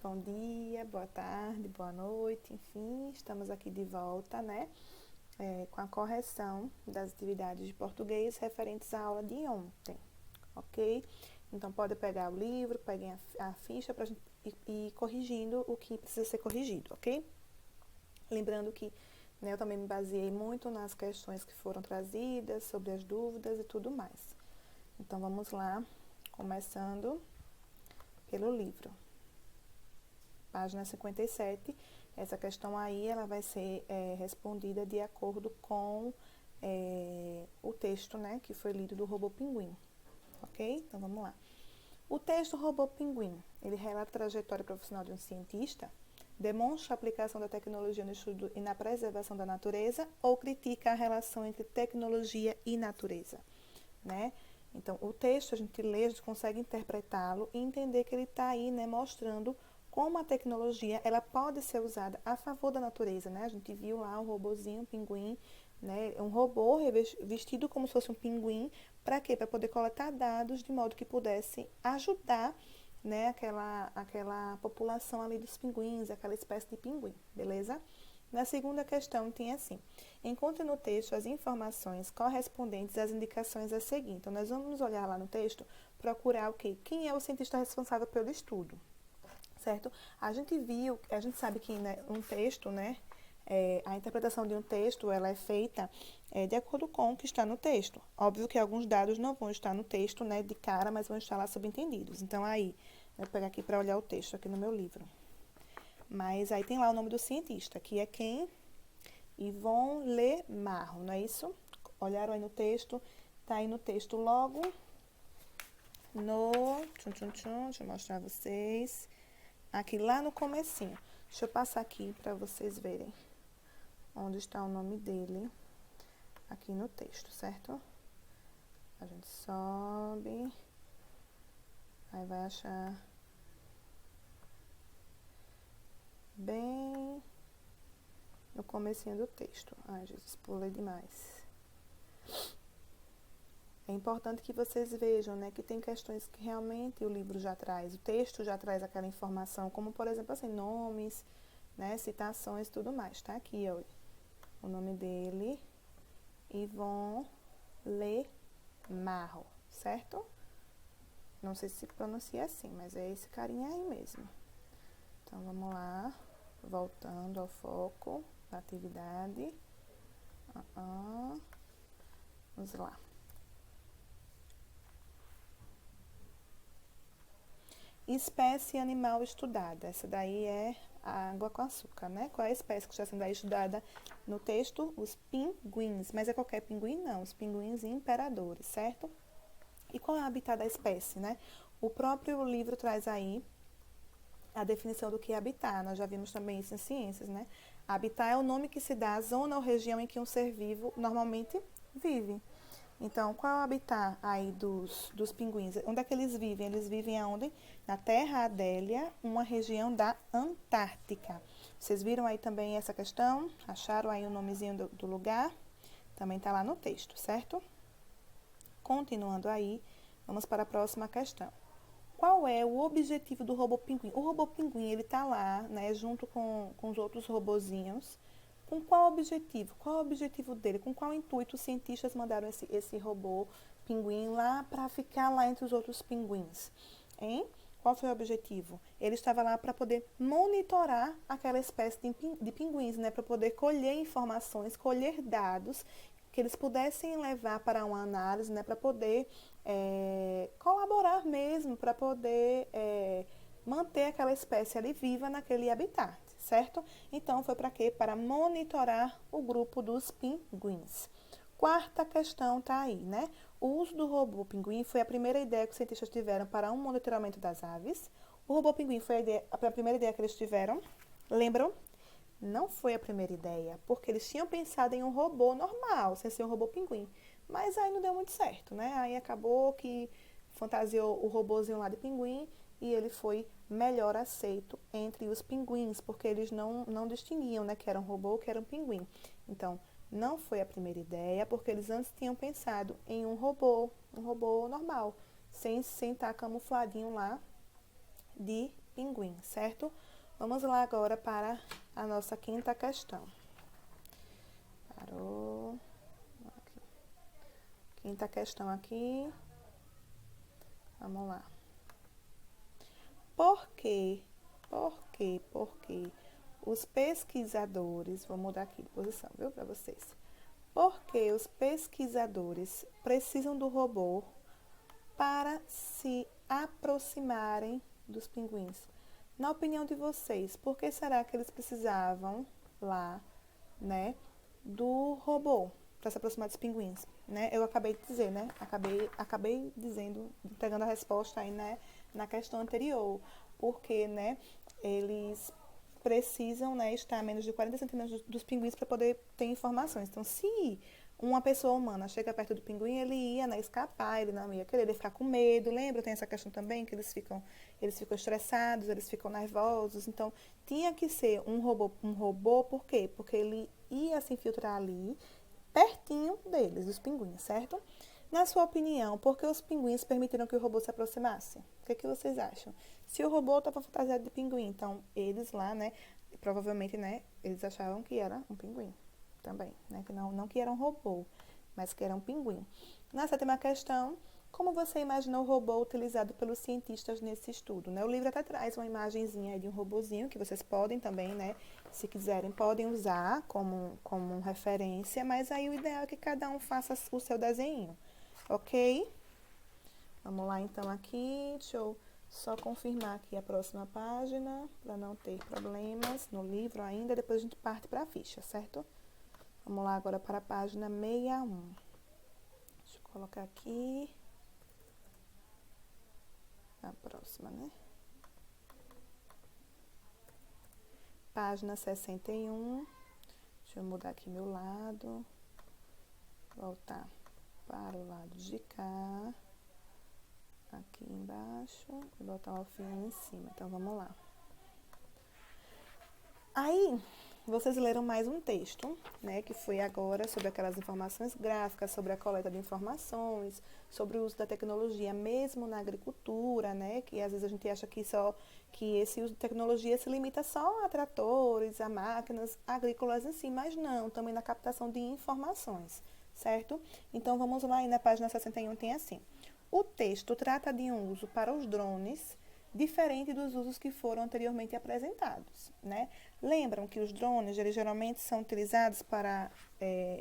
bom dia, boa tarde, boa noite, enfim, estamos aqui de volta, né? Com a correção das atividades de português referentes à aula de ontem, ok? Então, pode pegar o livro, peguem a ficha para a gente ir corrigindo o que precisa ser corrigido, ok? Lembrando que eu também me baseei muito nas questões que foram trazidas, sobre as dúvidas e tudo mais. Então, vamos lá, começando pelo livro. Página 57, essa questão aí ela vai ser respondida de acordo com o texto, né, que foi lido do Robô Pinguim, ok? Então, vamos lá. O texto Robô Pinguim, ele relata a trajetória profissional de um cientista, demonstra a aplicação da tecnologia no estudo e na preservação da natureza ou critica a relação entre tecnologia e natureza, né? Então, o texto, a gente lê, a gente consegue interpretá-lo e entender que ele está aí, né, mostrando como a tecnologia ela pode ser usada a favor da natureza, né? A gente viu lá o robozinho, o pinguim, né? Um robô vestido como se fosse um pinguim, para quê? Para poder coletar dados de modo que pudesse ajudar, né, aquela população ali dos pinguins, aquela espécie de pinguim, beleza? Na segunda questão tem assim: encontre no texto as informações correspondentes às indicações a seguir. Então, nós vamos olhar lá no texto, procurar o quê? Quem é o cientista responsável pelo estudo, certo? A gente sabe que, né, um texto, né, a interpretação de um texto, ela é feita de acordo com o que está no texto. Óbvio que alguns dados não vão estar no texto, né, de cara, mas vão estar lá subentendidos. Então, aí, vou pegar aqui para olhar o texto aqui no meu livro. Mas aí tem lá o nome do cientista, que é quem? Yvon Le Marro, não é isso? Olharam aí no texto? Tá aí no texto logo no... deixa eu mostrar a vocês. Aqui lá no comecinho. Deixa eu passar aqui para vocês verem onde está o nome dele aqui no texto, certo? A gente sobe, aí vai achar bem no comecinho do texto. Ai, Jesus, pulei demais. É importante que vocês vejam, né, que tem questões que realmente o livro já traz, o texto já traz aquela informação, como, por exemplo, assim, nomes, né, citações e tudo mais. Tá aqui, ó, o nome dele, Yvon Le Marro, certo? Não sei se pronuncia assim, mas é esse carinha aí mesmo. Então, vamos lá, voltando ao foco da atividade. Vamos lá. Espécie animal estudada. Essa daí é a água com açúcar, né? Qual é a espécie que está sendo aí estudada no texto? Os pinguins. Mas é qualquer pinguim? Não. Os pinguins imperadores, certo? E qual é o habitat da espécie, né? O próprio livro traz aí a definição do que é habitat. Nós já vimos também isso em ciências, né? Habitat é o nome que se dá à zona ou região em que um ser vivo normalmente vive. Então, qual é o habitat aí dos pinguins? Onde é que eles vivem? Eles vivem aonde? Na Terra Adélia, uma região da Antártica. Vocês viram aí também essa questão? Acharam aí o nomezinho do lugar? Também está lá no texto, certo? Continuando aí, vamos para a próxima questão. Qual é o objetivo do robô pinguim? O robô pinguim, ele está lá, né, junto com os outros robozinhos. Com qual objetivo? Qual é o objetivo dele? Com qual intuito os cientistas mandaram esse robô pinguim lá para ficar lá entre os outros pinguins? Hein? Qual foi o objetivo? Ele estava lá para poder monitorar aquela espécie de pinguins, né? Para poder colher informações, colher dados que eles pudessem levar para uma análise, né? Para poder colaborar mesmo, para poder manter aquela espécie ali viva naquele habitat, certo? Então, foi para quê? Para monitorar o grupo dos pinguins. Quarta questão está aí, né? O uso do robô pinguim foi a primeira ideia que os cientistas tiveram para um monitoramento das aves. O robô pinguim foi a primeira ideia que eles tiveram. Lembram? Não foi a primeira ideia, porque eles tinham pensado em um robô normal, sem ser um robô pinguim. Mas aí não deu muito certo, né? Aí acabou que fantasiou o robozinho lá de pinguim e ele foi melhor aceito entre os pinguins, porque eles não distinguiam, né, que era um robô ou que era um pinguim. Então, não foi a primeira ideia, porque eles antes tinham pensado em um robô normal, sem estar camufladinho lá de pinguim, certo? Vamos lá agora para a nossa quinta questão. Parou. Aqui. Quinta questão aqui. Vamos lá. Por que os pesquisadores, vou mudar aqui de posição, viu, para vocês. Por que os pesquisadores precisam do robô para se aproximarem dos pinguins? Na opinião de vocês, por que será que eles precisavam lá, né, do robô para se aproximar dos pinguins, né? Eu acabei de dizer, né? Acabei dizendo, pegando a resposta aí, né, na questão anterior, porque, né, eles precisam, né, estar a menos de 40 centímetros dos pinguins para poder ter informações. Então, se uma pessoa humana chega perto do pinguim, ele ia, né, escapar, ele não ia querer, ele ia ficar com medo. Lembra? Tem essa questão também, que eles ficam estressados, eles ficam nervosos. Então, tinha que ser um robô, por quê? Porque ele ia se infiltrar ali, pertinho deles, dos pinguins, certo? Na sua opinião, por que os pinguins permitiram que o robô se aproximasse? O que vocês acham? Se o robô estava fantasiado de pinguim, então eles lá, né, provavelmente, né, eles achavam que era um pinguim também, né, que não que era um robô, mas que era um pinguim. Na sétima questão, como você imaginou o robô utilizado pelos cientistas nesse estudo, né? O livro até traz uma imagenzinha aí de um robozinho que vocês podem também, né, se quiserem, podem usar como referência, mas aí o ideal é que cada um faça o seu desenho, ok? Vamos lá então aqui, deixa eu só confirmar aqui a próxima página, para não ter problemas no livro ainda, depois a gente parte para a ficha, certo? Vamos lá agora para a página 61. Deixa eu colocar aqui a próxima, né? Página 61. Deixa eu mudar aqui meu lado. Voltar para o lado de cá. Aqui embaixo. E botar o alfinha em cima. Então, vamos lá. Aí, vocês leram mais um texto, né, que foi agora sobre aquelas informações gráficas, sobre a coleta de informações, sobre o uso da tecnologia mesmo na agricultura, né, que às vezes a gente acha que esse uso de tecnologia se limita só a tratores, a máquinas agrícolas em si, mas não, também na captação de informações, certo? Então, vamos lá, aí na página 61 tem assim: o texto trata de um uso para os drones diferente dos usos que foram anteriormente apresentados, né? Lembram que os drones, eles geralmente são utilizados para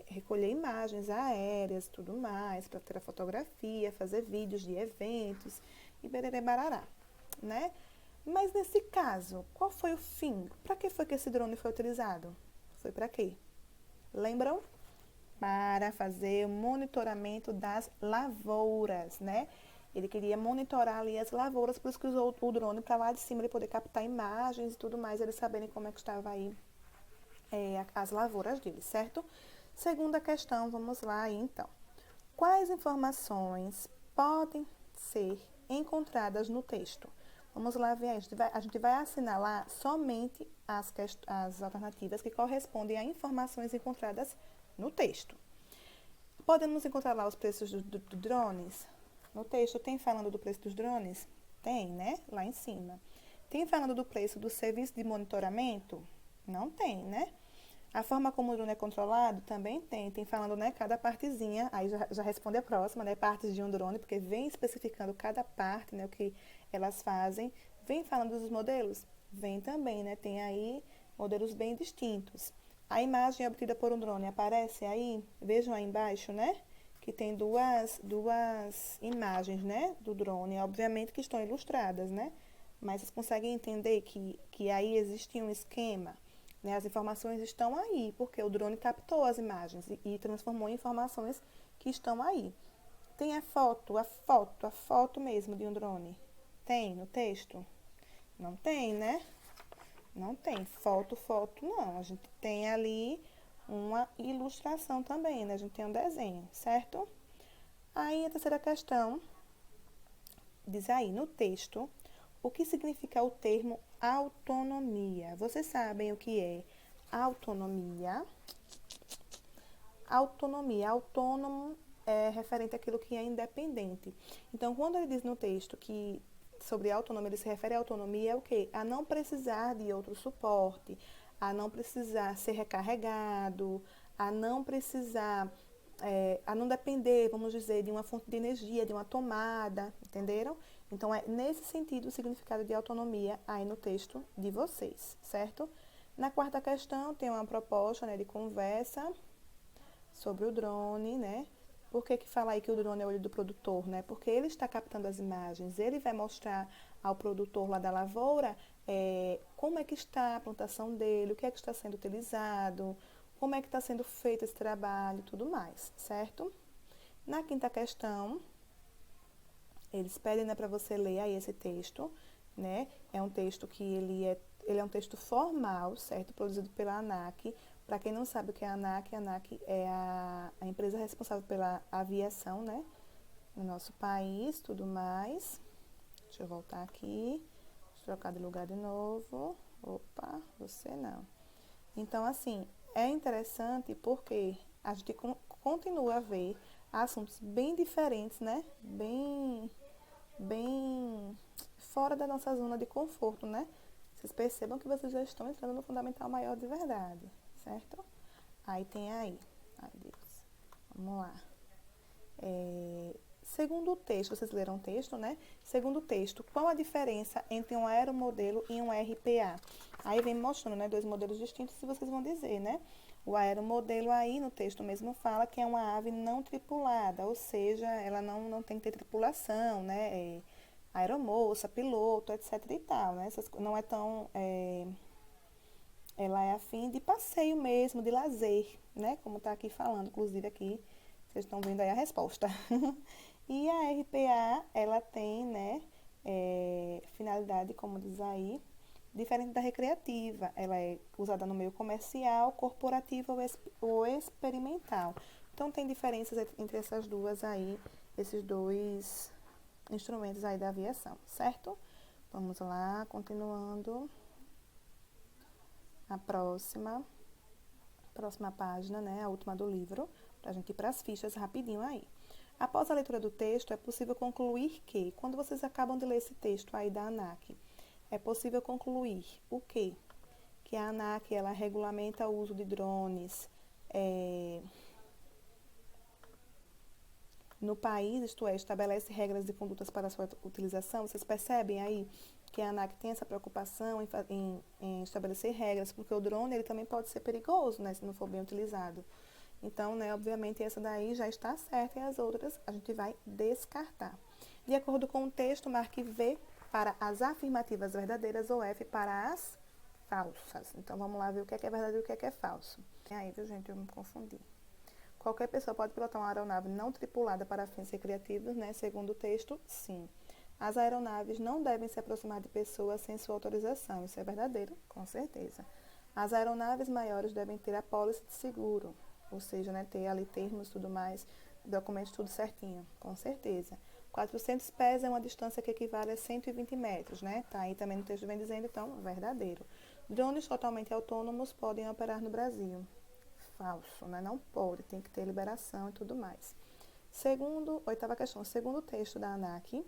recolher imagens aéreas e tudo mais, para ter a fotografia, fazer vídeos de eventos e bererê barará, né? Mas nesse caso, qual foi o fim? Para que foi que esse drone foi utilizado? Foi para quê? Lembram? Para fazer o monitoramento das lavouras, né? Ele queria monitorar ali as lavouras, por isso que usou o drone para lá de cima ele poder captar imagens e tudo mais, eles saberem como é que estava aí as lavouras dele, certo? Segunda questão, vamos lá aí então. Quais informações podem ser encontradas no texto? Vamos lá ver, a gente vai assinalar somente as alternativas que correspondem a informações encontradas no texto. Podemos encontrar lá os preços dos drones? No texto tem falando do preço dos drones? Tem, né? Lá em cima. Tem falando do preço do serviço de monitoramento? Não tem, né? A forma como o drone é controlado? Também tem. Tem falando, né, cada partezinha. Aí já responde a próxima, né? Partes de um drone, porque vem especificando cada parte, né? O que elas fazem. Vem falando dos modelos? Vem também, né? Tem aí modelos bem distintos. A imagem obtida por um drone aparece aí? Vejam aí embaixo, né? Que tem duas imagens, né, do drone, obviamente que estão ilustradas, né, mas vocês conseguem entender que aí existe um esquema, né, as informações estão aí, porque o drone captou as imagens e transformou em informações que estão aí. Tem a foto mesmo de um drone? Tem no texto? Não tem, né? Não tem foto não, a gente tem ali uma ilustração também, né? A gente tem um desenho, certo? Aí a terceira questão diz aí no texto o que significa o termo autonomia. Vocês sabem o que é autonomia? Autonomia, autônomo é referente àquilo que é independente. Então, quando ele diz no texto que sobre autonomia, ele se refere à autonomia é o quê? A não precisar de outro suporte, a não precisar ser recarregado, a não precisar, a não depender, vamos dizer, de uma fonte de energia, de uma tomada, entenderam? Então, é nesse sentido o significado de autonomia aí no texto de vocês, certo? Na quarta questão, tem uma proposta, né, de conversa sobre o drone, né? Por que fala aí que o drone é o olho do produtor, né? Porque ele está captando as imagens, ele vai mostrar ao produtor lá da lavoura como é que está a plantação dele, o que é que está sendo utilizado, como é que está sendo feito esse trabalho e tudo mais, certo? Na quinta questão, eles pedem, né, para você ler aí esse texto, né? É um texto que ele é um texto formal, certo? Produzido pela ANAC. Para quem não sabe o que é a ANAC é a empresa responsável pela aviação, né? No nosso país, tudo mais. Deixa eu voltar aqui. Deixa eu trocar de lugar de novo. Opa, você não. Então, assim, é interessante porque a gente continua a ver assuntos bem diferentes, né? Bem fora da nossa zona de conforto, né? Vocês percebam que vocês já estão entrando no fundamental maior de verdade, certo? Aí tem aí. Ai, Deus. Vamos lá. Segundo o texto, vocês leram o texto, né? Segundo o texto, qual a diferença entre um aeromodelo e um RPA? Aí vem mostrando, né, dois modelos distintos e vocês vão dizer, né? O aeromodelo aí no texto mesmo fala que é uma ave não tripulada, ou seja, ela não tem que ter tripulação, né? Aeromoça, piloto, etc e tal, né? Não é tão... ela é a fim de passeio mesmo, de lazer, né? Como está aqui falando, inclusive aqui, vocês estão vendo aí a resposta. E a RPA, ela tem, né, finalidade, como diz aí, diferente da recreativa. Ela é usada no meio comercial, corporativo ou experimental. Então, tem diferenças entre essas duas aí, esses dois instrumentos aí da aviação, certo? Vamos lá, continuando. A próxima página, né, a última do livro, para a gente ir para as fichas rapidinho aí. Após a leitura do texto, é possível concluir que, quando vocês acabam de ler esse texto aí da ANAC, é possível concluir o quê? Que a ANAC, ela regulamenta o uso de drones no país, isto é, estabelece regras de condutas para a sua utilização. Vocês percebem aí que a ANAC tem essa preocupação em estabelecer regras, porque o drone ele também pode ser perigoso, né, se não for bem utilizado. Então, né, obviamente, essa daí já está certa e as outras a gente vai descartar. De acordo com o texto, marque V para as afirmativas verdadeiras ou F para as falsas. Então, vamos lá ver o que é verdadeiro e o que é falso. E aí, viu, gente, eu me confundi. Qualquer pessoa pode pilotar uma aeronave não tripulada para fins recreativos, né? Segundo o texto, sim. As aeronaves não devem se aproximar de pessoas sem sua autorização. Isso é verdadeiro? Com certeza. As aeronaves maiores devem ter apólice de seguro. Ou seja, né, ter ali termos e tudo mais, documentos tudo certinho, com certeza. 400 pés é uma distância que equivale a 120 metros, né? Tá aí também no texto vem dizendo, então, verdadeiro. Drones totalmente autônomos podem operar no Brasil. Falso, né? Não pode, tem que ter liberação e tudo mais. Oitava questão, segundo o texto da ANAC,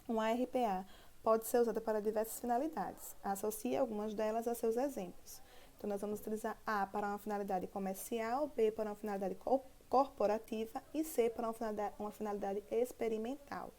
uma RPA pode ser usada para diversas finalidades. Associe algumas delas a seus exemplos. Então, nós vamos utilizar A para uma finalidade comercial, B para uma finalidade corporativa e C para uma finalidade experimental.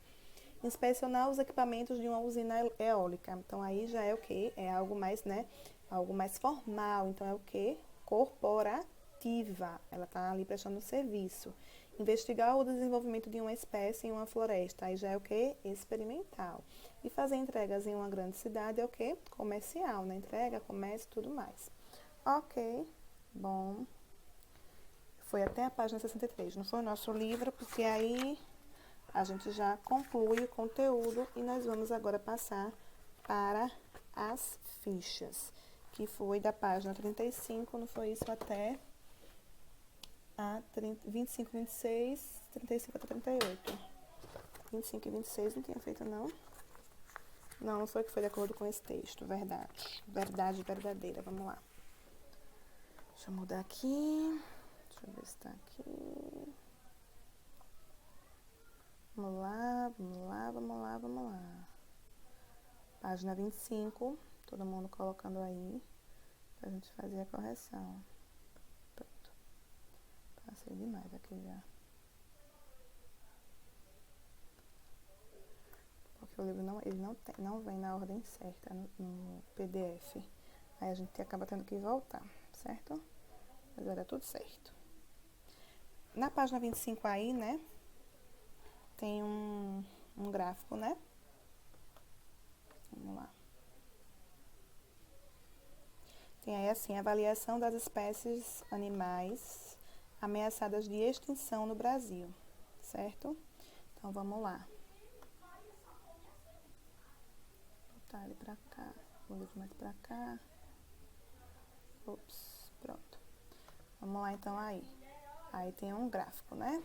Inspecionar os equipamentos de uma usina eólica. Então, aí já é o quê? É algo mais, né? Algo mais formal. Então, é o quê? Corporativa. Ela está ali prestando serviço. Investigar o desenvolvimento de uma espécie em uma floresta. Aí já é o quê? Experimental. E fazer entregas em uma grande cidade é o quê? Comercial, né? Entrega, comércio e tudo mais. Ok, bom. Foi até a página 63, não foi o nosso livro, porque aí a gente já conclui o conteúdo e nós vamos agora passar para as fichas, que foi da página 35, não foi isso, até a 25, 26, 35 até 38. 25 e 26 não tinha feito, não? Não foi que foi de acordo com esse texto, verdade. Verdade verdadeira, vamos lá. Deixa eu mudar aqui. Deixa eu ver se tá aqui. Vamos lá. Página 25, todo mundo colocando aí, pra gente fazer a correção. Pronto. Passei demais aqui já. Porque o livro não vem na ordem certa no PDF. Aí a gente acaba tendo que voltar, certo? Mas vai dar tudo certo. Na página 25 aí, né? Tem um gráfico, né? Vamos lá. Tem aí assim, avaliação das espécies animais ameaçadas de extinção no Brasil, certo? Então, vamos lá. Vou botar ele pra cá, o livro mais pra cá. Ops, pronto. Vamos lá, então, aí. Aí tem um gráfico, né?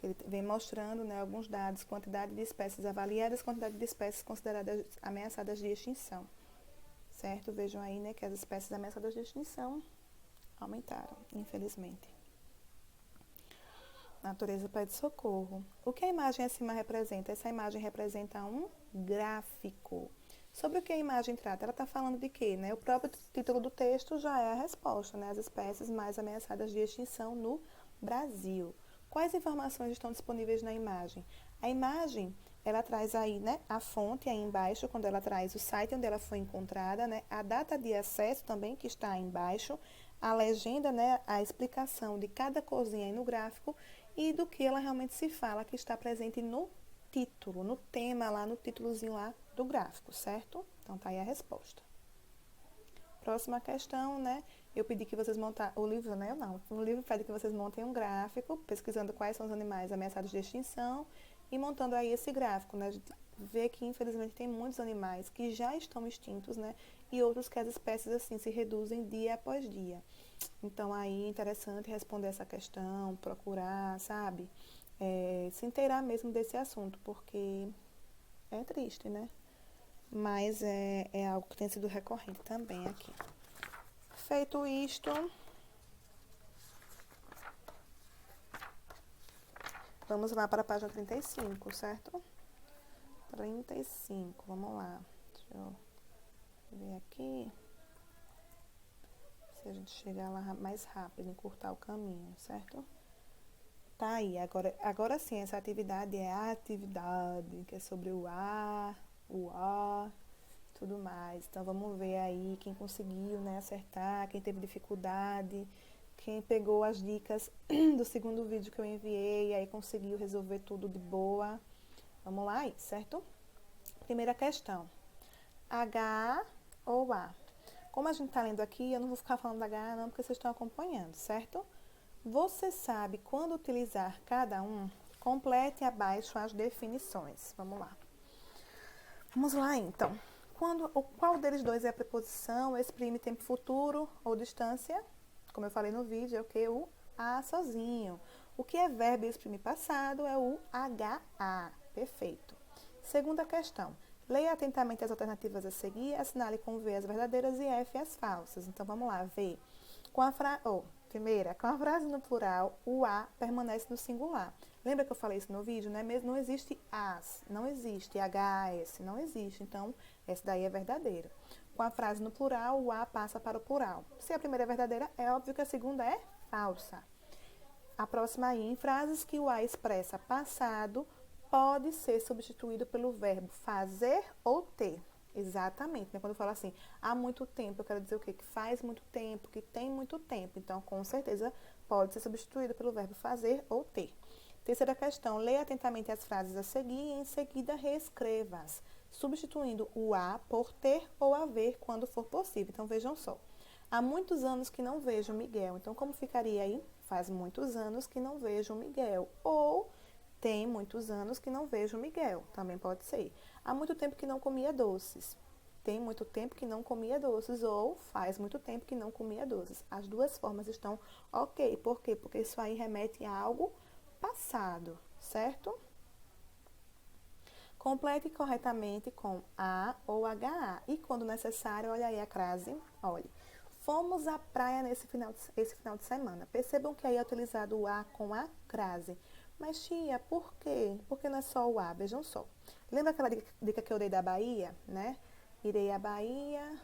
Ele vem mostrando, né, alguns dados, quantidade de espécies avaliadas, quantidade de espécies consideradas ameaçadas de extinção. Certo? Vejam aí, né, que as espécies ameaçadas de extinção aumentaram, infelizmente. Natureza pede socorro. O que a imagem acima representa? Essa imagem representa um gráfico. Sobre o que a imagem trata? Ela está falando de quê, né? O próprio título do texto já é a resposta, né? As espécies mais ameaçadas de extinção no Brasil. Quais informações estão disponíveis na imagem? A imagem, ela traz aí, né, a fonte aí embaixo, quando ela traz o site onde ela foi encontrada, né? A data de acesso também, que está aí embaixo, a legenda, né, a explicação de cada coisinha aí no gráfico e do que ela realmente se fala, que está presente no título, no tema lá, no títulozinho lá do gráfico, certo? Então, tá aí a resposta. Próxima questão, né? Eu pedi que vocês montassem, o livro, né? Não, o livro pede que vocês montem um gráfico, pesquisando quais são os animais ameaçados de extinção e montando aí esse gráfico, né? A gente vê que, infelizmente, tem muitos animais que já estão extintos, né? E outros que as espécies, assim, se reduzem dia após dia. Então, aí é interessante responder essa questão, procurar, sabe? Se inteirar mesmo desse assunto, porque é triste, né? Mas é algo que tem sido recorrente também aqui. Feito isto, vamos lá para a página 35, certo? 35, vamos lá. Deixa eu ver aqui. Se a gente chegar lá mais rápido, encurtar o caminho, certo? Tá aí, agora sim, essa atividade é a atividade, que é sobre o A, tudo mais. Então, vamos ver aí quem conseguiu, né, acertar, quem teve dificuldade, quem pegou as dicas do segundo vídeo que eu enviei e aí conseguiu resolver tudo de boa. Vamos lá aí, certo? Primeira questão. H ou A? Como a gente tá lendo aqui, eu não vou ficar falando H não, porque vocês estão acompanhando, certo? Você sabe quando utilizar cada um? Complete abaixo as definições. Vamos lá. Vamos lá, então. Qual deles dois é a preposição, exprime tempo futuro ou distância? Como eu falei no vídeo, é o que? O A sozinho. O que é verbo e exprime passado é o HA. Perfeito. Segunda questão. Leia atentamente as alternativas a seguir, assinale com V as verdadeiras e F as falsas. Então, vamos lá. V. Primeira, com a frase no plural, o A permanece no singular. Lembra que eu falei isso no vídeo, né? Mesmo não existe as, não existe HAS, não existe. Então, essa daí é verdadeira. Com a frase no plural, o A passa para o plural. Se a primeira é verdadeira, é óbvio que a segunda é falsa. A próxima aí, em frases que o A expressa passado, pode ser substituído pelo verbo fazer ou ter. Exatamente, né? Quando eu falo assim, há muito tempo, eu quero dizer o quê? Que faz muito tempo, que tem muito tempo. Então, com certeza, pode ser substituído pelo verbo fazer ou ter. Terceira questão, leia atentamente as frases a seguir e em seguida reescreva-as, substituindo o a por ter ou haver quando for possível. Então, vejam só. Há muitos anos que não vejo Miguel. Então, como ficaria aí? Faz muitos anos que não vejo Miguel. Ou tem muitos anos que não vejo Miguel. Também pode ser. Há muito tempo que não comia doces. Tem muito tempo que não comia doces. Ou faz muito tempo que não comia doces. As duas formas estão ok. Por quê? Porque isso aí remete a algo passado, certo? Complete corretamente com A ou HA. E quando necessário, olha aí a crase. Olhe. Fomos à praia esse final de semana. Percebam que aí é utilizado o A com a crase. Mas, tia, por quê? Por que não é só o A? Vejam só. Lembra aquela dica que eu dei da Bahia, né? Irei à Bahia,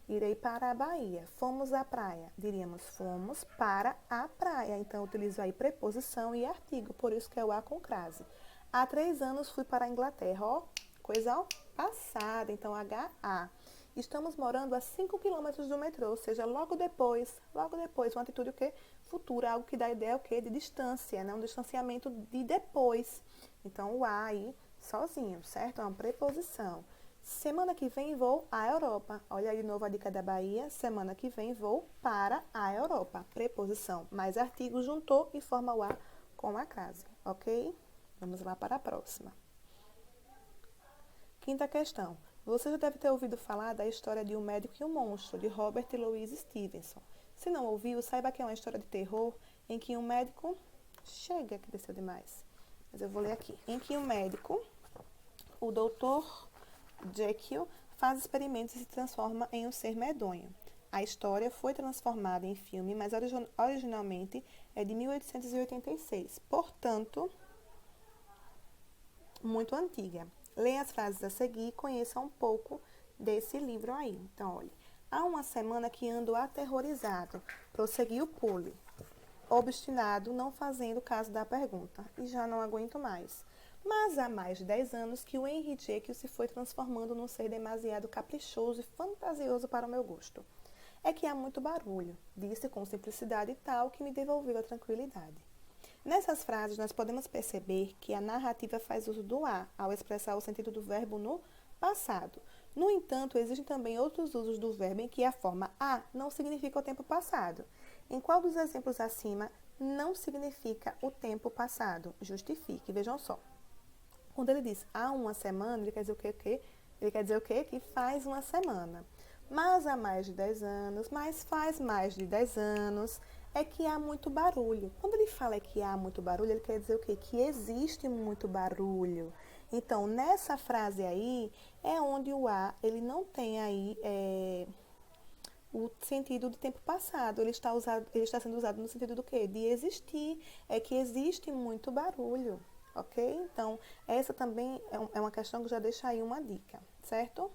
irei para a Bahia. Fomos à praia. Diríamos, fomos para a praia. Então, eu utilizo aí preposição e artigo, por isso que é o A com crase. Há 3 anos fui para a Inglaterra. Ó, coisa ó, passada. Então, HA. Estamos morando a 5 quilômetros do metrô, ou seja, logo depois, uma atitude o quê? Futura, algo que dá ideia o quê? De distância, né? Um distanciamento de depois. Então, o A aí, sozinho, certo? É uma preposição. Semana que vem vou à Europa. Olha aí de novo a dica da Bahia. Semana que vem vou para a Europa. Preposição mais artigo juntou e forma o A com a crase, ok? Vamos lá para a próxima. Quinta questão. Você já deve ter ouvido falar da história de Um Médico e um Monstro, de Robert Louis Stevenson. Se não ouviu, saiba que é uma história de terror em que um médico... Chega, que desceu demais. Mas eu vou ler aqui. Em que um médico, o doutor Jekyll, faz experimentos e se transforma em um ser medonho. A história foi transformada em filme, mas originalmente é de 1886. Portanto, muito antiga. Leia as frases a seguir e conheça um pouco desse livro aí. Então, olha. Há uma semana que ando aterrorizado, prosseguiu Polly, obstinado, não fazendo caso da pergunta, e já não aguento mais. Mas há mais de 10 anos que o Henry Jekyll se foi transformando num ser demasiado caprichoso e fantasioso para o meu gosto. É que há muito barulho, disse com simplicidade tal que me devolveu a tranquilidade. Nessas frases, nós podemos perceber que a narrativa faz uso do a ao expressar o sentido do verbo no passado. No entanto, existem também outros usos do verbo em que a forma a não significa o tempo passado. Em qual dos exemplos acima não significa o tempo passado? Justifique. Vejam só. Quando ele diz há uma semana, ele quer dizer o quê? Ele quer dizer o quê? Que faz uma semana. Mas há mais de 10 anos, mas faz mais de 10 anos, é que há muito barulho. Quando ele fala que há muito barulho, ele quer dizer o quê? Que existe muito barulho. Então, nessa frase aí, é onde o há, ele não tem aí o sentido do tempo passado. Ele está sendo usado no sentido do quê? De existir. É que existe muito barulho. Ok? Então, essa também é uma questão que já deixa aí uma dica, certo?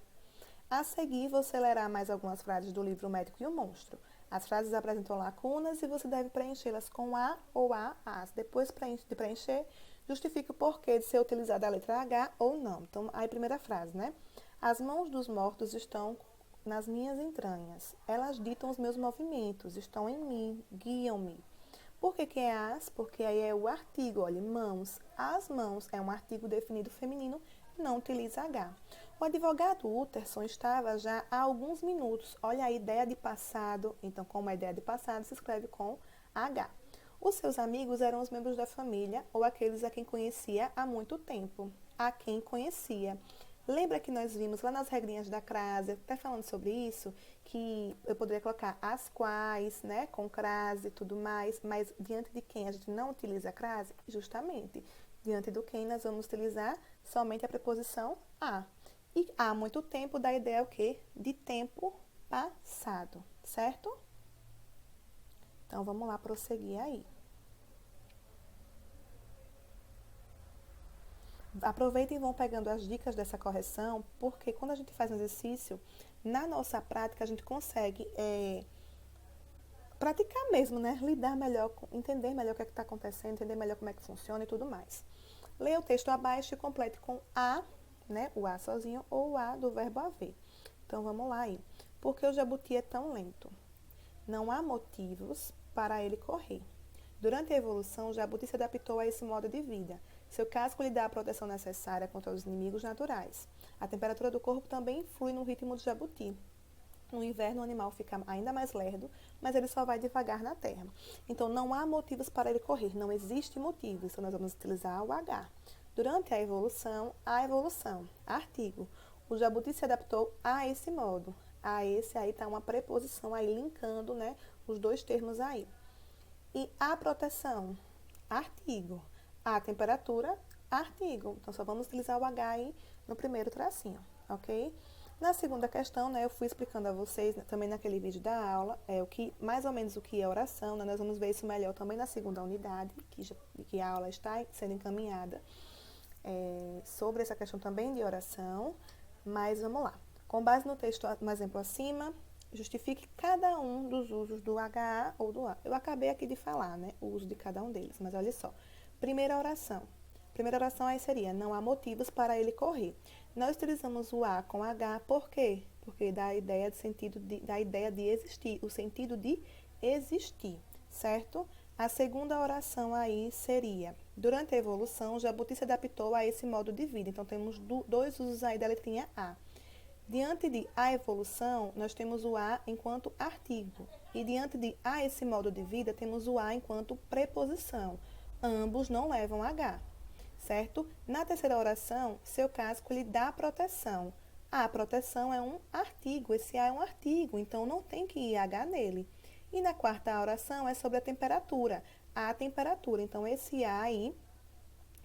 A seguir, você lerá mais algumas frases do livro O Médico e o Monstro. As frases apresentam lacunas e você deve preenchê-las com a ou as. Depois de preencher, justifique o porquê de ser utilizada a letra H ou não. Então, aí a primeira frase, né? As mãos dos mortos estão nas minhas entranhas. Elas ditam os meus movimentos, estão em mim, guiam-me. Por que é as? Porque aí é o artigo, olha, mãos. As mãos é um artigo definido feminino, não utiliza H. O advogado Utterson estava já há alguns minutos. Olha a ideia de passado. Então, como a ideia de passado, se escreve com H. Os seus amigos eram os membros da família ou aqueles a quem conhecia há muito tempo. A quem conhecia. Lembra que nós vimos lá nas regrinhas da crase, até falando sobre isso, que eu poderia colocar as quais, né, com crase e tudo mais, mas diante de quem a gente não utiliza a crase? Justamente, diante do quem nós vamos utilizar somente a preposição a. E há muito tempo dá a ideia o quê? De tempo passado, certo? Então, vamos lá prosseguir aí. Aproveitem e vão pegando as dicas dessa correção, porque quando a gente faz um exercício, na nossa prática a gente consegue praticar mesmo, né? Lidar melhor, entender melhor o que é está acontecendo, entender melhor como é que funciona e tudo mais. Leia o texto abaixo e complete com a, né? O a sozinho ou o a do verbo haver. Então, vamos lá aí. Por que o jabuti é tão lento? Não há motivos para ele correr. Durante a evolução, o jabuti se adaptou a esse modo de vida. Seu casco lhe dá a proteção necessária contra os inimigos naturais. A temperatura do corpo também influi no ritmo do jabuti. No inverno, o animal fica ainda mais lerdo, mas ele só vai devagar na terra. Então, não há motivos para ele correr. Não existe motivo. Então, nós vamos utilizar o H. Durante a evolução, artigo. O jabuti se adaptou a esse modo. A esse aí está uma preposição aí linkando, né, os dois termos aí. E a proteção, artigo. A temperatura, artigo. Então, só vamos utilizar o H aí no primeiro tracinho, ok? Na segunda questão, né, eu fui explicando a vocês, né, também naquele vídeo da aula, mais ou menos o que é oração, né, nós vamos ver isso melhor também na segunda unidade, que a aula está sendo encaminhada, sobre essa questão também de oração, mas vamos lá. Com base no texto, no exemplo acima, justifique cada um dos usos do HA ou do A. Eu acabei aqui de falar, né, o uso de cada um deles, mas olha só. Primeira oração. Primeira oração aí seria, não há motivos para ele correr. Nós utilizamos o A com H, por quê? Porque dá a ideia de existir, o sentido de existir, certo? A segunda oração aí seria, durante a evolução, Jabuti se adaptou a esse modo de vida. Então, temos dois usos aí da letrinha A. Diante de a evolução, nós temos o A enquanto artigo. E diante de a esse modo de vida, temos o A enquanto preposição. Ambos não levam H, certo? Na terceira oração, seu casco lhe dá proteção. A proteção é um artigo, esse A é um artigo, então não tem que ir H nele. E na quarta oração é sobre a temperatura. A temperatura, então esse A aí,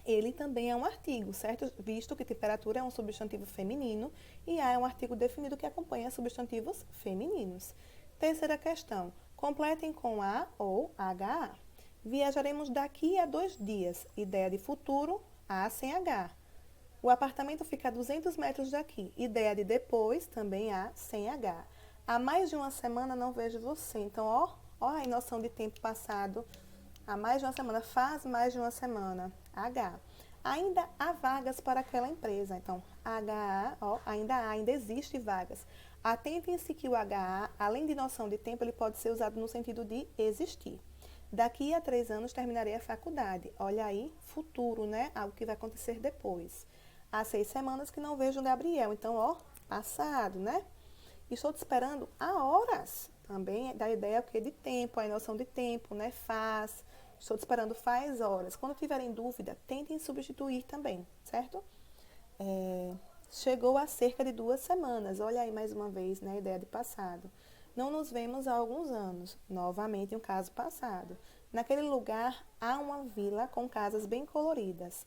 ele também é um artigo, certo? Visto que temperatura é um substantivo feminino e A é um artigo definido que acompanha substantivos femininos. Terceira questão. Completem com A ou HA. Viajaremos daqui a 2 dias. Ideia de futuro, A sem H. O apartamento fica a 200 metros daqui. Ideia de depois, também A sem H. Há mais de uma semana não vejo você. Então, ó a noção de tempo passado. Há mais de uma semana, faz mais de uma semana. H. Ainda há vagas para aquela empresa. Então, HA, ainda existe vagas. Atentem-se que o HA, além de noção de tempo, ele pode ser usado no sentido de existir. Daqui a 3 anos terminarei a faculdade. Olha aí, futuro, né? Algo que vai acontecer depois. Há 6 semanas que não vejo o Gabriel. Então, passado, né? Estou te esperando há horas. Também dá ideia de tempo, a noção de tempo, né? Faz. Estou te esperando faz horas. Quando tiverem dúvida, tentem substituir também, certo? Chegou há cerca de 2 semanas. Olha aí mais uma vez, né? A ideia de passado. Não nos vemos há alguns anos. Novamente um caso passado. Naquele lugar há uma vila com casas bem coloridas.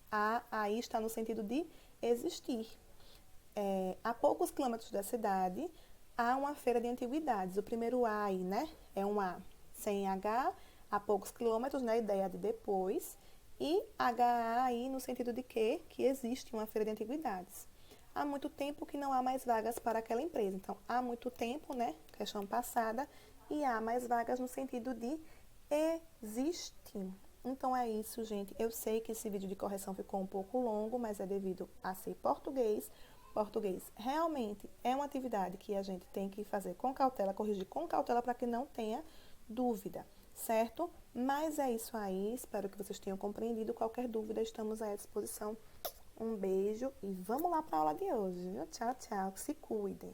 Aí está no sentido de existir. A poucos quilômetros da cidade há uma feira de antiguidades. O primeiro A aí, né? É um A sem H, a poucos quilômetros, na ideia de depois, e HA aí no sentido de que existe uma feira de antiguidades. Há muito tempo que não há mais vagas para aquela empresa. Então, há muito tempo, né? Questão passada, e há mais vagas no sentido de existe. Então, é isso, gente. Eu sei que esse vídeo de correção ficou um pouco longo, mas é devido a ser português. Português realmente é uma atividade que a gente tem que fazer com cautela, corrigir com cautela para que não tenha dúvida, certo? Mas é isso aí, espero que vocês tenham compreendido. Qualquer dúvida, estamos à disposição. Um beijo e vamos lá para a aula de hoje, viu? Tchau, tchau, se cuidem.